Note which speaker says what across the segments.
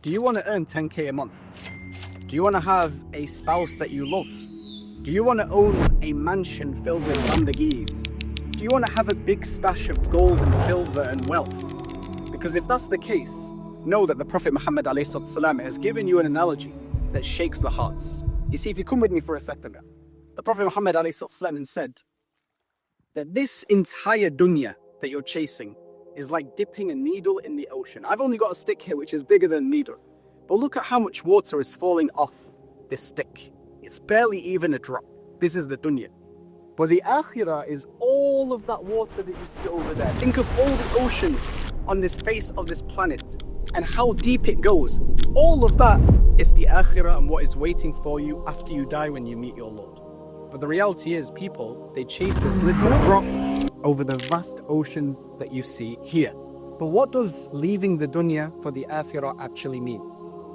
Speaker 1: Do you want to earn 10k a month? Do you want to have a spouse that you love? Do you want to own a mansion filled with Lamborghinis? Do you want to have a big stash of gold and silver and wealth? Because if that's the case, know that the Prophet Muhammad ﷺ has given you an analogy that shakes the hearts. You see, if you come with me for a second, the Prophet Muhammad ﷺ said that this entire dunya that you're chasing is like dipping a needle in the ocean. I've only got a stick here which is bigger than a needle, but look at how much water is falling off this stick. It's barely even a drop. This is the dunya. But the Akhirah is all of that water that you see over there. Think of all the oceans on this face of this planet and how deep it goes. All of that is the Akhirah and what is waiting for you after you die when you meet your Lord. But the reality is, people, they chase this little drop over the vast oceans that you see here. But what does leaving the dunya for the Akhirah actually mean?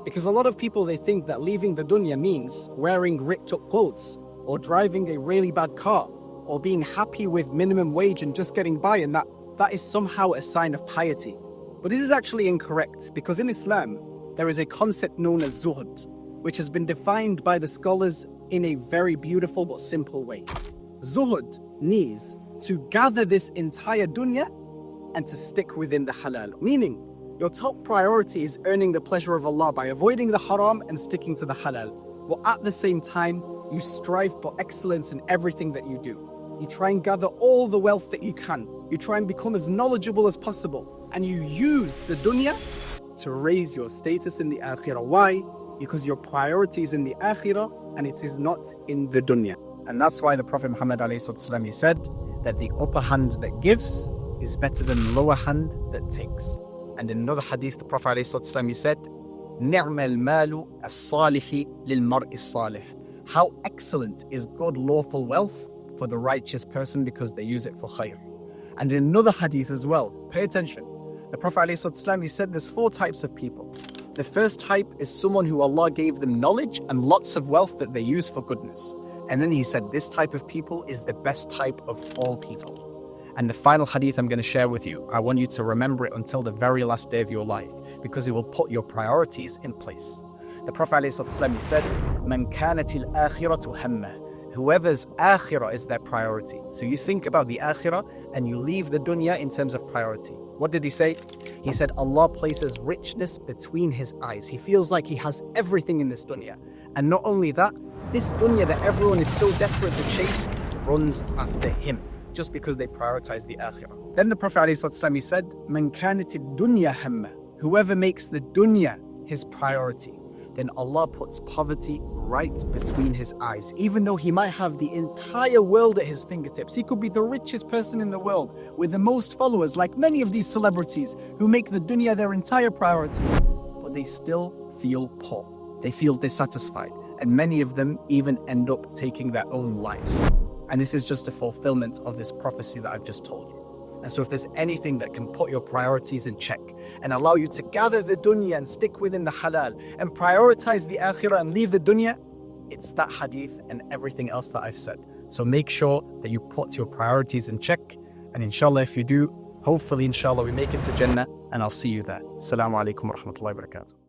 Speaker 1: Because a lot of people, they think that leaving the dunya means wearing ripped up clothes, or driving a really bad car, or being happy with minimum wage and just getting by, and that is somehow a sign of piety. But this is actually incorrect, because in Islam, there is a concept known as zuhd, which has been defined by the scholars in a very beautiful but simple way. Zuhud means to gather this entire dunya and to stick within the halal. Meaning, your top priority is earning the pleasure of Allah by avoiding the haram and sticking to the halal. But at the same time, you strive for excellence in everything that you do. You try and gather all the wealth that you can. You try and become as knowledgeable as possible. And you use the dunya to raise your status in the Akhirah. Why? Because your priority is in the Akhirah and it is not in the dunya. And that's why the Prophet Muhammad ﷺ, he said that the upper hand that gives is better than the lower hand that takes. And in another hadith, the Prophet ﷺ, he said, نِعْمَ الْمَالُ الصَّالِحِ لِلْمَرْءِ الصَّالِحِ. How excellent is good lawful wealth for the righteous person because they use it for khair. And in another hadith as well, pay attention. The Prophet ﷺ, he said there's 4 types of people. The first type is someone who Allah gave them knowledge and lots of wealth that they use for goodness. And then he said this type of people is the best type of all people. And the final hadith I'm going to share with you, I want you to remember it until the very last day of your life, because it will put your priorities in place. The Prophet ﷺ, he said, مَنْ كَانَتِ الْآخِرَةُ هَمَّهُ. Whoever's Akhirah is their priority. So you think about the Akhirah and you leave the dunya in terms of priority. What did he say? He said Allah places richness between his eyes. He feels like he has everything in this dunya. And not only that, this dunya that everyone is so desperate to chase runs after him, just because they prioritize the Akhirah. Then the Prophet ﷺ, he said, مَنْ كَانَتِ الدُّنْيَا هَمَّهُ. Whoever makes the dunya his priority, then Allah puts poverty right between his eyes. Even though he might have the entire world at his fingertips, he could be the richest person in the world with the most followers, like many of these celebrities who make the dunya their entire priority, but they still feel poor. They feel dissatisfied, and many of them even end up taking their own lives. And this is just a fulfillment of this prophecy that I've just told you. And so if there's anything that can put your priorities in check and allow you to gather the dunya and stick within the halal and prioritize the Akhirah and leave the dunya, it's that hadith and everything else that I've said. So make sure that you put your priorities in check. And inshallah, if you do, hopefully inshallah we make it to Jannah, and I'll see you there. Assalamu alaikum wa rahmatullahi wa barakatuh.